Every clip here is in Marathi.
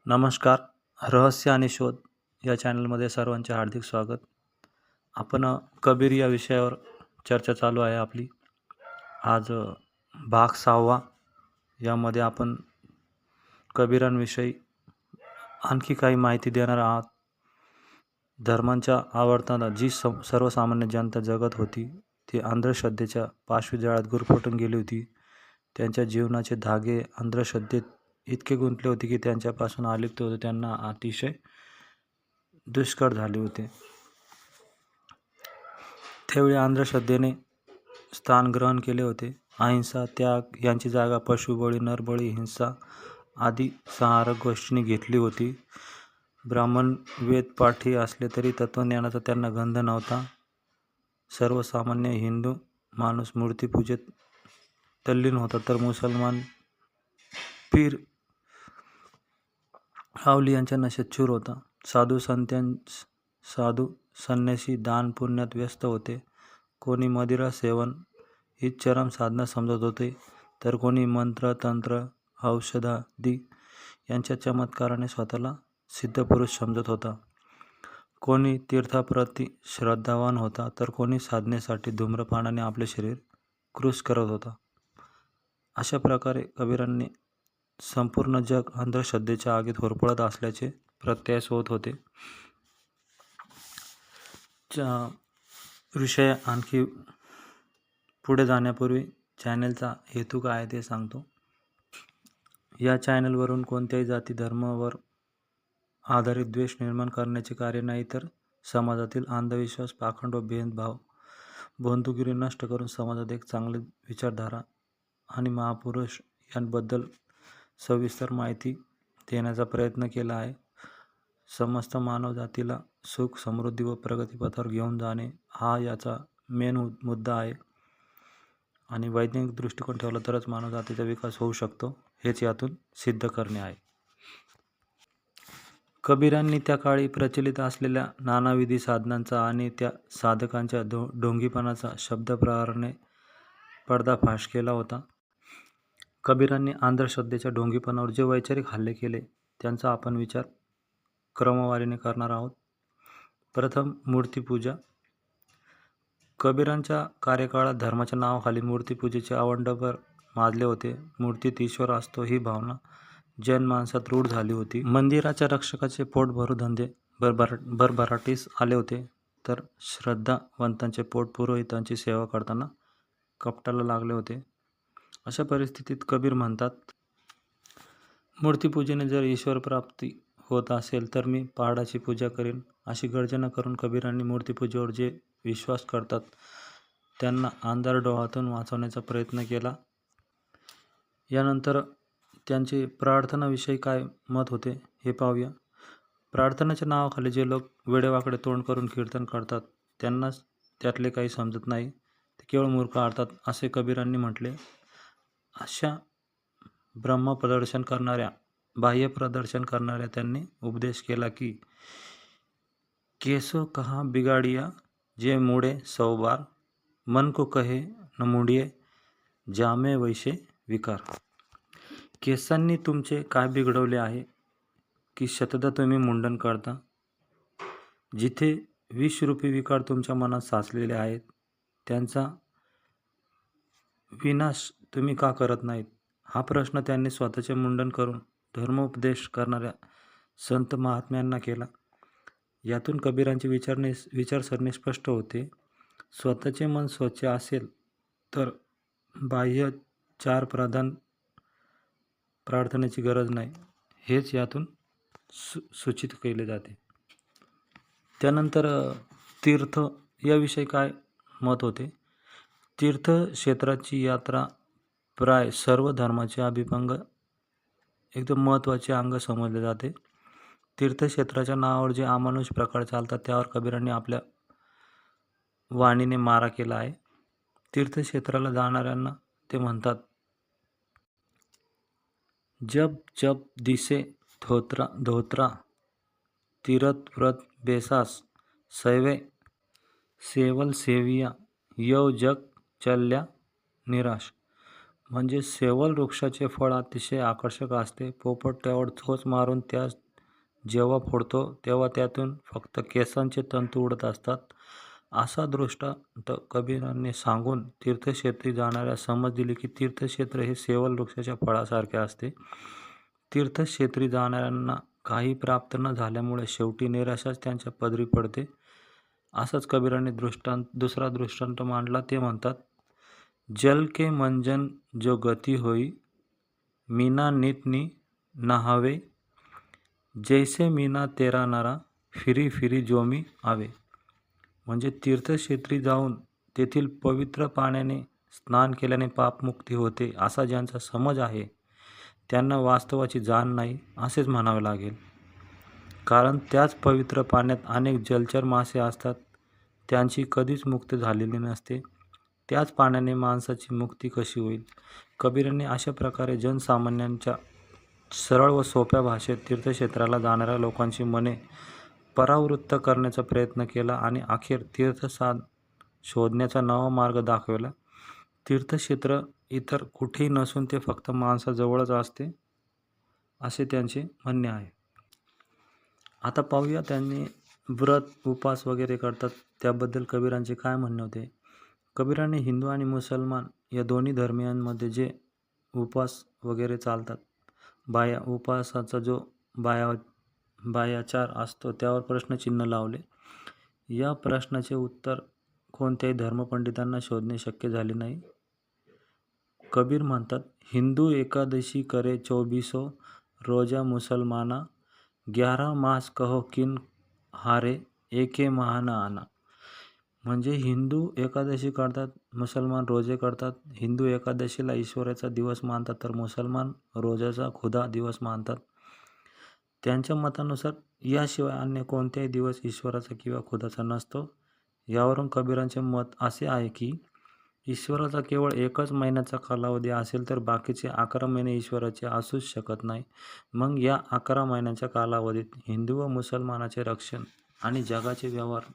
नमस्कार. रहस्य आणि शोध या चॅनलमध्ये सर्वांचे हार्दिक स्वागत. आपण कबीर या विषयावर चर्चा चालू आहे आपली. आज भाग 6वा. यामध्ये आपण कबीरांविषयी आणखी काही माहिती देणार आहात. धर्मांच्या आवर्ताला जी सर्वसामान्य जनता जगत होती ती अंधश्रद्धेच्या पाशविजाळ्यात गुरफटून गेली होती. त्यांच्या जीवनाचे धागे अंधश्रद्धेत इतके गुंतले होते की त्यांच्यापासून अलिप्त होते त्यांना अतिशय दुष्कर झाले होते. त्यावेळी अंधश्रद्धेने स्थान ग्रहण केले होते. अहिंसा, त्याग यांची जागा पशुबळी, नरबळी, हिंसा आदी संहारक गोष्टींनी घेतली होती. ब्राह्मण वेदपाठी असले तरी तत्त्वज्ञानाचा त्यांना गंध नव्हता. सर्वसामान्य हिंदू माणूस मूर्तीपूजेत तल्लीन होता, तर मुसलमान पीर अवलियांच्या नशेत चूर होता. साधू संन्यासी दान पुण्यात व्यस्त होते. कोणी मदिरा सेवन ही चरम साधना समजत होते, तर कोणी मंत्र, तंत्र, औषधादी यांच्या चमत्काराने स्वतःला सिद्धपुरुष समजत होता. कोणी तीर्थाप्रती श्रद्धावान होता, तर कोणी साधनेसाठी धूम्रपानाने आपले शरीर कृश करत होता. अशा प्रकारे कबीरांनी संपूर्ण जग अंधश्रद्धेच्या आगीत होरपळत असल्याचे प्रत्ययास होत होते. विषय आणखी पुढे जाण्यापूर्वी चॅनलचा हेतू काय आहे ते सांगतो. या चॅनलवरून कोणत्याही जाती धर्मावर आधारित द्वेष निर्माण करण्याचे कार्य नाही, तर समाजातील अंधविश्वास, पाखंड व भेदभाव, बंधुगिरी नष्ट करून समाजात एक चांगली विचारधारा आणि महापुरुष यांबद्दल सविस्तर माहिती देण्याचा प्रयत्न केला आहे. समस्त मानवजातीला सुख, समृद्धी व प्रगतीपथावर घेऊन जाणे हा याचा मेन मुद्दा आहे. आणि वैज्ञानिक दृष्टिकोन ठेवला तरच मानवजातीचा विकास होऊ शकतो, हेच यातून सिद्ध करणे आहे. कबीरांनी त्या काळी प्रचलित असलेल्या नानाविधी साधनांचा आणि त्या साधकांच्या ढोंगीपणाचा शब्दप्रहाराने पर्दाफाश केला होता. कबीरांनी अंधश्रद्धेच्या ढोंगीपणावर जे वैचारिक हल्ले केले त्यांचा आपण विचार क्रमवारीने करणार आहोत. प्रथम, मूर्तीपूजा. कबीरांच्या कार्यकाळात धर्माच्या नावाखाली मूर्तीपूजेचे अवंडभर माजले होते. मूर्तीत ईश्वर असतो ही भावना जनमानसात रूढ झाली होती. मंदिराच्या रक्षकाचे पोट भरू धंदे भरभराटीस आले होते, तर श्रद्धावंतांचे पोट पुरोहितांची सेवा करताना कपटाला लागले होते. अशा परिस्थितीत कबीर म्हणतात, मूर्तीपूजेने जर ईश्वरप्राप्ती होत असेल तर मी पहाडाची पूजा करीन. अशी गर्जना करून कबीरांनी मूर्तीपूजेवर जे विश्वास करतात त्यांना अंधार डोहातून वाचवण्याचा प्रयत्न केला. यानंतर त्यांचे प्रार्थनाविषयी काय मत होते हे पाहूया. प्रार्थनेच्या नावाखाली जे लोक वेडेवाकडे तोंड करून कीर्तन करतात त्यांनाच त्यातले काही समजत नाही, ते केवळ मूर्ख अर्थात, असे कबीरांनी म्हटले. अशा बाह्य प्रदर्शन करणाऱ्या त्यांनी उपदेश केला की, केसो कहा बिगाडिया जे मुडे 100 बार, मन को कहे न मुंडिये जामे वैसे विकार. केसांनी तुमचे काय बिघडवले आहे की शतदा तुम्ही मुंडन करता? जिथे 20 रूपी विकार तुमच्या मनात साचलेले आहेत त्यांचा विनाश तुम्ही का करत नाहीत? हा प्रश्न त्यांनी स्वतःचे मुंडन करून धर्मोपदेश करणाऱ्या संत महात्म्यांना केला. यातून कबीरांची विचारसरणी स्पष्ट होते. स्वतःचे मन स्वच्छ असेल तर बाह्य 4 प्रधान प्रार्थनेची गरज नाही, हेच यातून सूचित केले जाते. त्यानंतर तीर्थ याविषयी काय मत होते. तीर्थक्षेत्राची यात्रा प्राय सर्व धर्माचे अभिभंग एकदम महत्त्वाचे अंग समजले जाते. तीर्थक्षेत्राच्या नावावर जे अमानुष प्रकार चालतात त्यावर कबीरांनी आपल्या वाणीने मारा केला आहे. तीर्थक्षेत्राला जाणाऱ्यांना ते म्हणतात, जब जब दिसे धोत्रा तीरथ व्रत बेसास सैवे सेवल सेविया यव जग चल्या निराश. म्हणजे सेवल वृक्षाचे फळ अतिशय आकर्षक असते. पोपट त्यावर चोच मारून त्यास जेव्हा फोडतो तेव्हा त्यातून फक्त केसांचे तंतू उडत असतात. असा दृष्टांत कबीरांनी सांगून तीर्थक्षेत्री जाणाऱ्या समज दिली की तीर्थक्षेत्र हे सेवल वृक्षाच्या फळासारखे असते. तीर्थक्षेत्री जाणाऱ्यांना काही प्राप्त न झाल्यामुळे शेवटी निराशाच त्यांच्या पदरी पडते. असाच कबीरांनी दुसरा दृष्टांत मांडला. ते म्हणतात, जल के मंजन जो गती होई, मीना नितनी नहावे, जैसे मीना तेरा नरा, फिरी फिरी जोमी आवे. म्हणजे तीर्थक्षेत्री जाऊन तेथील पवित्र पाण्याने स्नान केल्याने पापमुक्ती होते असा ज्यांचा समज आहे त्यांना वास्तवाची जाण नाही असेच म्हणावे लागेल. कारण त्याच पवित्र पाण्यात अनेक जलचर मासे असतात, त्यांची कधीच मुक्ती झालेली नसते. त्याच पाण्याने माणसाची मुक्ती कशी होईल? कबीरांनी अशा प्रकारे जनसामान्यांच्या सरळ व सोप्या भाषेत तीर्थक्षेत्राला जाणाऱ्या लोकांची मने परावृत्त करण्याचा प्रयत्न केला आणि अखेर तीर्थसाध शोधण्याचा नवा मार्ग दाखवला. तीर्थक्षेत्र इतर कुठेही नसून ते फक्त माणसाजवळच असते असे त्यांचे म्हणणे आहे. आता पाहूया त्यांनी व्रत उपास वगैरे करतात त्याबद्दल कबीरांचे काय म्हणणे होते. कबीरांनी हिंदू आणि मुसलमान या दोन्ही धर्मियांमध्ये जे उपास वगैरे चालतात, उपासाचा जो बाह्याचार असतो त्यावर प्रश्नचिन्ह लावले. या प्रश्नाचे उत्तर कोणत्याही धर्मपंडितांना शोधणे शक्य झाले नाही. कबीर म्हणतात, हिंदू एकादशी करे 24 रोजा, मुसलमाना 11 मास कहो किन हारे, एके महाना आना. म्हणजे हिंदू एकादशी करतात, मुसलमान रोजे करतात. हिंदू एकादशीला ईश्वराचा दिवस मानतात तर मुसलमान रोजाचा खुदा दिवस मानतात. त्यांच्या मतानुसार याशिवाय अन्य कोणताही दिवस ईश्वराचा किंवा खुदाचा नसतो. यावरून कबीरांचे मत असे आहे की ईश्वराचा केवळ एकच महिन्याचा कालावधी असेल तर बाकीचे 11 महिने ईश्वराचे असूच शकत नाही. मग या 11 महिन्यांच्या कालावधीत हिंदू व मुसलमानाचे रक्षण आणि जगाचे व्यवहार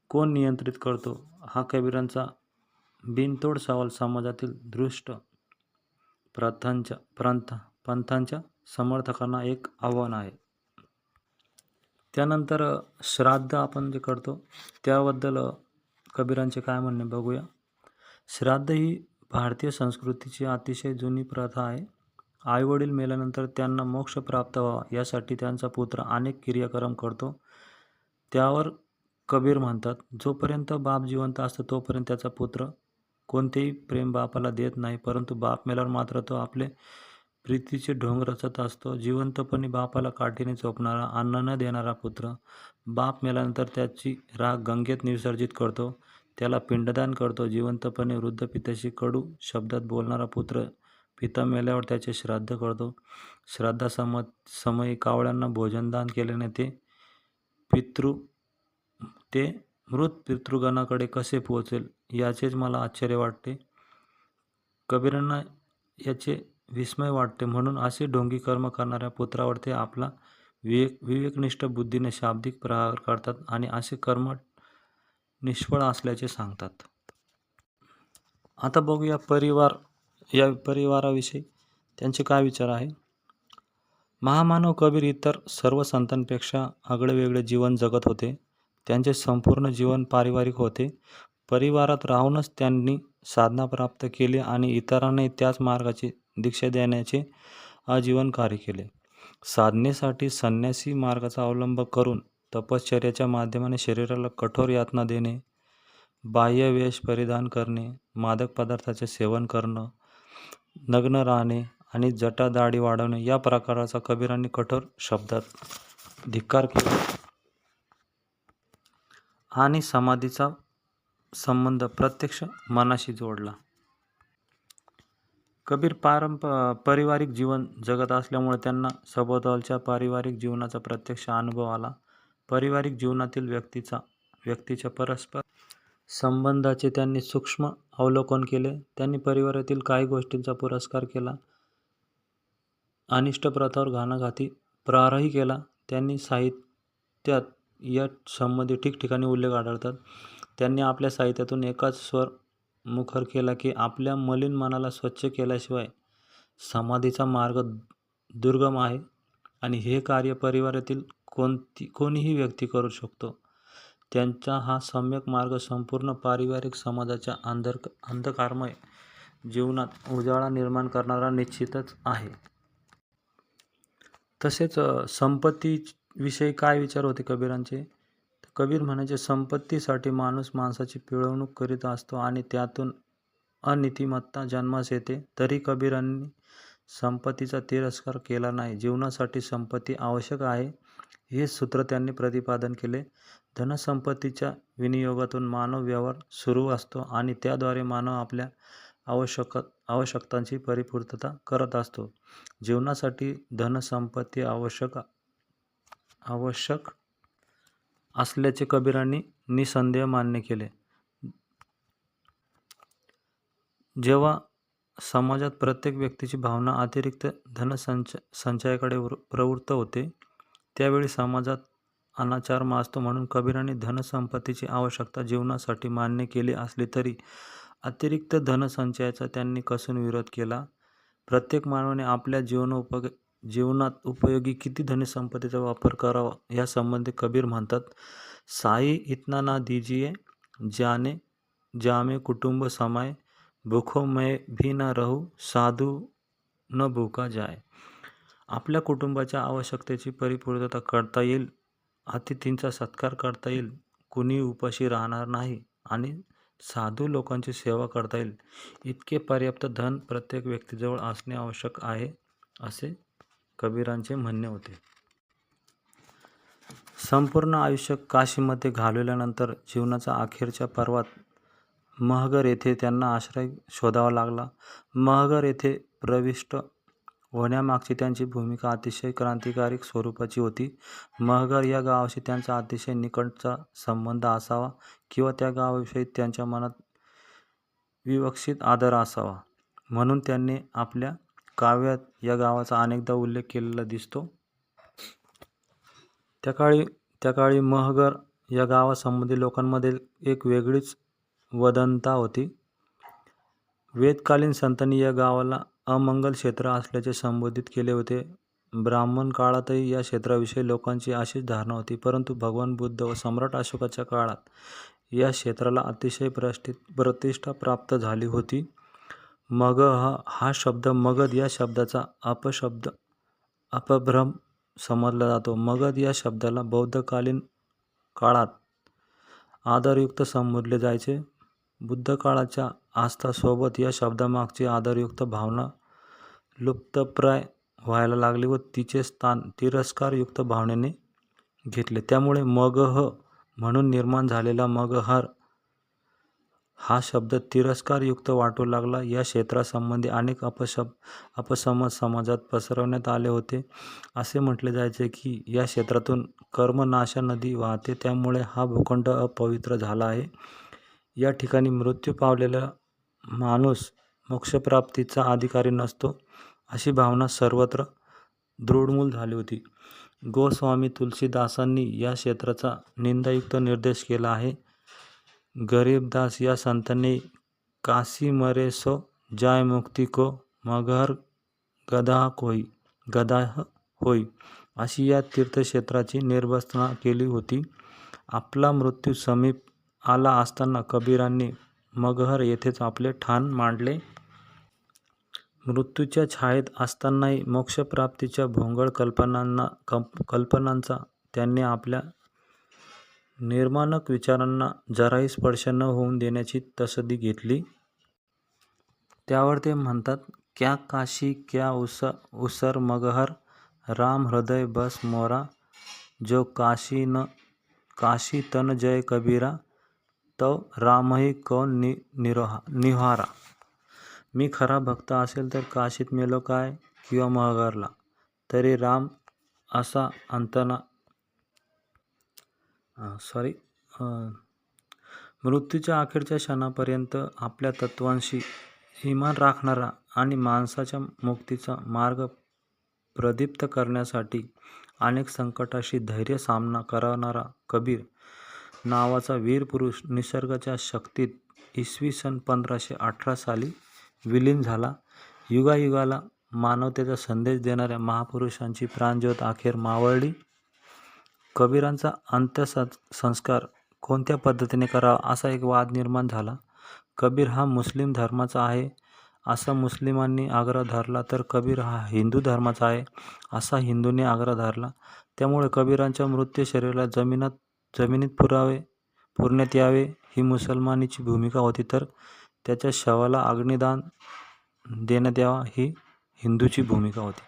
कोण नियंत्रित करतो? हा कबीरांचा बिनतोड सवाल समाजातील दृष्ट पंथांच्या समर्थकांना एक आव्हान आहे. त्यानंतर श्राद्ध आपण जे करतो त्याबद्दल कबीरांचे काय म्हणणे बघूया. श्राद्ध ही भारतीय संस्कृतीची अतिशय जुनी प्रथा आहे. आईवडील मेल्यानंतर त्यांना मोक्ष प्राप्त व्हावा यासाठी त्यांचा पुत्र अनेक क्रियाक्रम करतो. त्यावर कबीर म्हणतात, जोपर्यंत बाप जिवंत असतो तोपर्यंत त्याचा पुत्र कोणतेही प्रेम बापाला देत नाही, परंतु बाप मेल्यावर मात्र तो आपले प्रीतीचे ढोंग रचत असतो. जिवंतपणी बापाला काठीने चोपणारा, अन्न न देणारा पुत्र बाप मेल्यानंतर त्याची राख गंगेत विसर्जित करतो, त्याला पिंडदान करतो. जिवंतपणे वृद्ध पित्याशी कडू शब्दात बोलणारा पुत्र पिता मेल्यावर त्याचे श्राद्ध करतो. समयी कावळ्यांना भोजनदान केल्याने ते मृत पितृगणाकडे कसे पोहोचेल याचेच मला आश्चर्य वाटते. कबीरांना याचे विस्मय वाटते. म्हणून असे ढोंगी कर्म करणाऱ्या पुत्रावर ते आपला विवेकनिष्ठ बुद्धीने शाब्दिक प्रहार करतात आणि असे कर्म निष्फळ असल्याचे सांगतात. आता बघूया या परिवाराविषयी त्यांचे काय विचार आहे. महामानव कबीर इतर सर्व संतांपेक्षा आगळेवेगळे जीवन जगत होते. त्यांचे संपूर्ण जीवन पारिवारिक होते. परिवारात राहूनच त्यांनी साधना प्राप्त केली आणि इतरांनाही त्याच मार्गाची दीक्षा देण्याचे आजीवन कार्य केले. साधनेसाठी संन्यासी मार्गाचा अवलंब करून तपश्चर्याच्या माध्यमाने शरीराला कठोर यातना देणे, बाह्य वेश परिधान करणे, मादक पदार्थाचे सेवन करणं, नग्न राहणे आणि जटा दाढी वाढवणे या प्रकाराचा कबीरांनी कठोर शब्दात धिक्कार केला आणि समाधीचा संबंध प्रत्यक्ष मनाशी जोडला. कबीर पारिवारिक जीवन जगत असल्यामुळे त्यांना सभोवतालच्या पारिवारिक जीवनाचा प्रत्यक्ष अनुभव आला. पारिवारिक जीवनातील व्यक्तीच्या परस्पर संबंधाचे त्यांनी सूक्ष्म अवलोकन केले. त्यांनी परिवारातील काही गोष्टींचा पुरस्कार केला, अनिष्ट प्रथावर घाणाघाती प्रहारही केला. त्यांनी साहित्यात या संबंधी ठिकठिकाणी उल्लेख आढळतात. त्यांनी आपल्या साहित्यातून एकाच स्वर मुखर केला की आपल्या मलिन मनाला स्वच्छ केल्याशिवाय समाधीचा मार्ग दुर्गम आहे आणि हे कार्य परिवारातील कोणीही व्यक्ती करू शकतो. त्यांचा हा सम्यक मार्ग संपूर्ण पारिवारिक समाजाच्या अंधकारमय जीवनात उजाळा निर्माण करणारा निश्चितच आहे. तसेच संपत्तीविषयी काय विचार होते कबीरांचे? कबीर म्हणायचे, संपत्तीसाठी माणूस माणसाची पिळवणूक करीत असतो आणि त्यातून अनीतिमत्ता जन्मास येते. तरी कबीरांनी संपत्तीचा तिरस्कार केला नाही. जीवनासाठी संपत्ती आवश्यक आहे हे सूत्र त्यांनी प्रतिपादन केले. धनसंपत्तीच्या विनियोगातून मानव व्यवहार सुरू असतो आणि त्याद्वारे मानव आपल्या आवश्यकतांची परिपूर्तता करत असतो. जीवनासाठी धनसंपत्ती आवश्यक असल्याचे कबीरांनी निसंदेह मान्य केले. जेव्हा समाजात प्रत्येक व्यक्तीची भावना अतिरिक्त धनसंचयाकडे प्रवृत्त होते, त्यावेळी समाजात अनाचार माजतो. म्हणून कबीरांनी धनसंपत्तीची आवश्यकता जीवनासाठी मान्य केली असली तरी अतिरिक्त धनसंचयाचा त्यांनी कसून विरोध केला. प्रत्येक मानवाने आपल्या जीवनात उपयोगी किती धनसंपत्तीचा वापर करावा यासंबंधी कबीर म्हणतात, साई इतना ना दीजिए जामे कुटुंब समाये, भूखो मैं भी न रहू साधू न भूका जाय. आपल्या कुटुंबाच्या आवश्यकतेची परिपूर्तता करता येईल, अतिथींचा सत्कार करता येईल, कुणी उपाशी राहणार नाही आणि साधू लोकांची सेवा करता येईल, इतके पर्याप्त धन प्रत्येक व्यक्तीजवळ असणे आवश्यक आहे, असे कबीरांचे म्हणणे होते. संपूर्ण आयुष्य काशीमध्ये घालवल्यानंतर जीवनाच्या अखेरच्या पर्वात महगर येथे त्यांना आश्रय शोधावा लागला. महगर येथे प्रविष्ट होण्यामागची त्यांची भूमिका अतिशय क्रांतिकारी स्वरूपाची होती. महगर या गावाशी त्यांचा अतिशय निकटचा संबंध असावा किंवा त्या गावाविषयी त्यांच्या मनात विवक्षित आदर असावा, म्हणून त्यांनी आपल्या काव्यात या गावाचा अनेकदा उल्लेख केलेला दिसतो. त्या काळी महगर या गावासंबंधी लोकांमध्ये एक वेगळीच वदंता होती. वेदकालीन संतांनी या गावाला अमंगल क्षेत्र असल्याचे संबोधित केले होते. ब्राह्मण काळातही या क्षेत्राविषयी लोकांची अशीच धारणा होती, परंतु भगवान बुद्ध व सम्राट अशोकाच्या काळात या क्षेत्राला अतिशय प्रतिष्ठा प्राप्त झाली होती. हा शब्द मगध या शब्दाचा अपभ्रम समजला जातो. मगध या शब्दाला बौद्धकालीन काळात आदरयुक्त संबोधले जायचे. बुद्धकाळाच्या आस्थासोबत या शब्दामागची आदरयुक्त भावना लुप्तप्राय व्हायला लागली व तिचे स्थान तिरस्कारयुक्त भावनेने घेतले. त्यामुळे मगह म्हणून निर्माण झालेला मगहर हा शब्द तिरस्कारयुक्त वाटू लागला. या क्षेत्रासंबंधी अनेक अपसमज समाजात पसरवण्यात आले होते. असे म्हटले जायचे की या क्षेत्रातून कर्मनाशा नदी वाहते, त्यामुळे हा भूखंड अपवित्र झाला आहे. या ठिकाणी मृत्यू पावलेला माणूस मोक्षप्राप्तीचा अधिकारी नसतो, अशी भावना सर्वत्र दृढमूल झाली होती. गोस्वामी तुलसीदासांनी या क्षेत्राचा निंदायुक्त निर्देश केला आहे. गरीबदास या संतांनी काशी मरे सो जाय मुक्ती को, मगहर गदाह होई अशी या तीर्थक्षेत्राची निर्वचना केली होती. आपला मृत्यू समीप आला असताना कबीरांनी मगहर येथेच आपले ठाण मांडले. मृत्यूच्या छायेत असतानाही मोक्षप्राप्तीच्या भोंगळ कल्पनांचा त्यांनी आपल्या निर्माणक विचारांना जराही स्पर्श न होऊन देण्याची तसदी घेतली. त्यावर ते म्हणतात, क्या काशी क्या उसर मगहर, राम हृदय बस मोरा, जो काशी तन जय कबीरा, तव रामही कौन निहारा. मी खरा भक्त असेल तर काशीत मेलो काय किंवा महगरला तरी राम असा मृत्यूच्या अखेरच्या क्षणापर्यंत आपल्या तत्वांशी इमान राखणारा आणि माणसाच्या मुक्तीचा मार्ग प्रदीप्त करण्यासाठी अनेक संकटाशी धैर्य सामना करणारा कबीर नावाचा वीर पुरुष निसर्गाच्या शक्तीत इसवी सन 1518 साली विलीन झाला. युगायुगाला मानवतेचा संदेश देणाऱ्या महापुरुषांची प्राणज्योत अखेर मावळली. कबीरांचा अंत्यसंस्कार कोणत्या पद्धतीने करावा असा एक वाद निर्माण झाला. कबीर हा मुस्लिम धर्माचा आहे असा मुस्लिमांनी आग्रह धरला, तर कबीर हा हिंदू धर्माचा आहे असा हिंदूंनी आग्रह धरला. त्यामुळे कबीरांच्या मृत शरीराला जमिनीत पुरण्यात यावे ही मुसलमानीची भूमिका होती, तर त्याच्या शवाला अग्निदान देण्यात यावा ही हिंदूची भूमिका होती.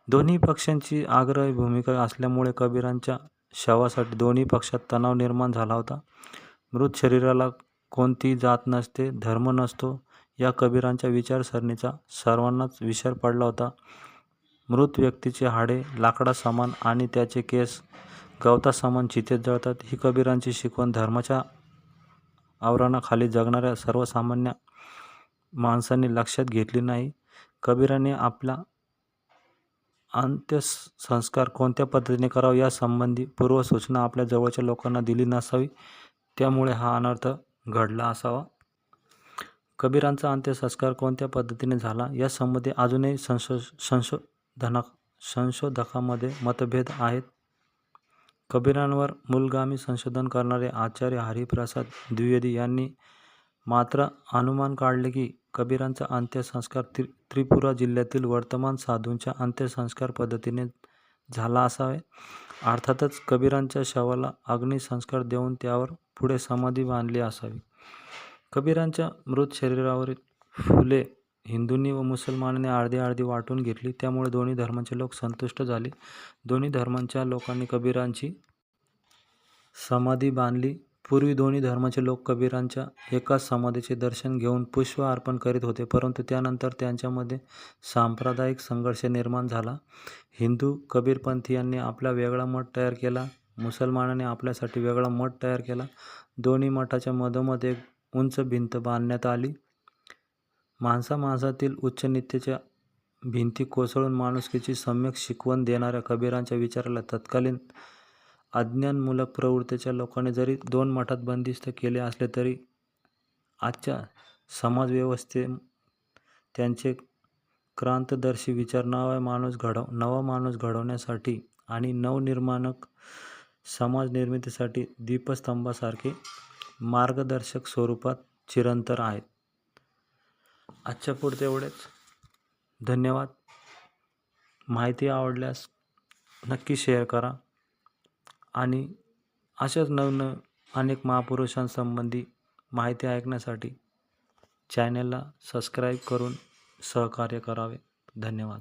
दोन्ही पक्षांची आग्रही भूमिका असल्यामुळे कबीरांच्या शवासाठी दोन्ही पक्षात तणाव निर्माण झाला होता. मृत शरीराला कोणतीही जात नसते, धर्म नसतो या कबीरांच्या विचारसरणीचा सर्वांनाच विसर पडला होता. मृत व्यक्तीचे हाडे लाकडासमान आणि त्याचे केस गवतासमान चितेत जळतात ही कबीरांची शिकवण धर्माच्या आवरणाखाली जगणाऱ्या सर्वसामान्य माणसांनी लक्षात घेतली नाही. कबीरांनी आपला अंत्यसंस्कार कोणत्या पद्धतीने करावा यासंबंधी पूर्वसूचना आपल्या जवळच्या लोकांना दिली नसावी, त्यामुळे हा अनर्थ घडला असावा. कबीरांचा अंत्यसंस्कार कोणत्या पद्धतीने झाला यासंबंधी अजूनही संशोधकांमध्ये मतभेद आहेत. कबीरांवर मूलगामी संशोधन करणारे आचार्य हरिप्रसाद द्विवेदी यांनी मात्र अनुमान काढले की कबीरांचा अंत्यसंस्कार त्रिपुरा जिल्ह्यातील वर्तमान साधूंच्या अंत्यसंस्कार पद्धतीने झाला असावे. अर्थातच कबीरांच्या शवाला अग्निसंस्कार देऊन त्यावर पुढे समाधी बांधली असावी. कबीरांच्या मृत शरीरावरील फुले हिंदूंनी व मुसलमानांनी अर्धी वाटून घेतली. त्यामुळे दोन्ही धर्माचे लोक संतुष्ट झाले. दोन्ही धर्मांच्या लोकांनी कबीरांची समाधी बांधली. पूर्वी दोन्ही धर्माचे लोक कबीरांच्या एकाच समाधीचे दर्शन घेऊन पुष्प अर्पण करीत होते, परंतु त्यानंतर त्यांच्यामध्ये सांप्रदायिक संघर्ष निर्माण झाला. हिंदू कबीरपंथीयांनी आपला वेगळा मठ तयार केला, मुसलमानांनी आपल्यासाठी वेगळा मठ तयार केला. दोन्ही मठाच्या मधोमध एक उंच भिंत बांधण्यात आली. माणसातील उच्च नीतीच्या भिंती कोसळून माणुसकीची सम्यक शिकवण देणाऱ्या कबीरांच्या विचाराला तत्कालीन अज्ञानमूलक प्रवृत्तीच्या लोकांनी जरी दोन मठात बंदिस्त केले असले तरी आजच्या समाजव्यवस्थेत त्यांचे क्रांतदर्शी विचार नवा माणूस घडवण्यासाठी आणि नवनिर्माणक समाज निर्मितीसाठी दीपस्तंभासारखे मार्गदर्शक स्वरूपात चिरंतन आहेत. आजच्या पुरते एवढेच. धन्यवाद. माहिती आवडल्यास नक्की शेअर करा आणि अशाच नवनवीन अनेक महापुरुषांसंबंधी माहिती ऐकण्यासाठी चॅनलला सबस्क्राईब करून सहकार्य करावे. धन्यवाद.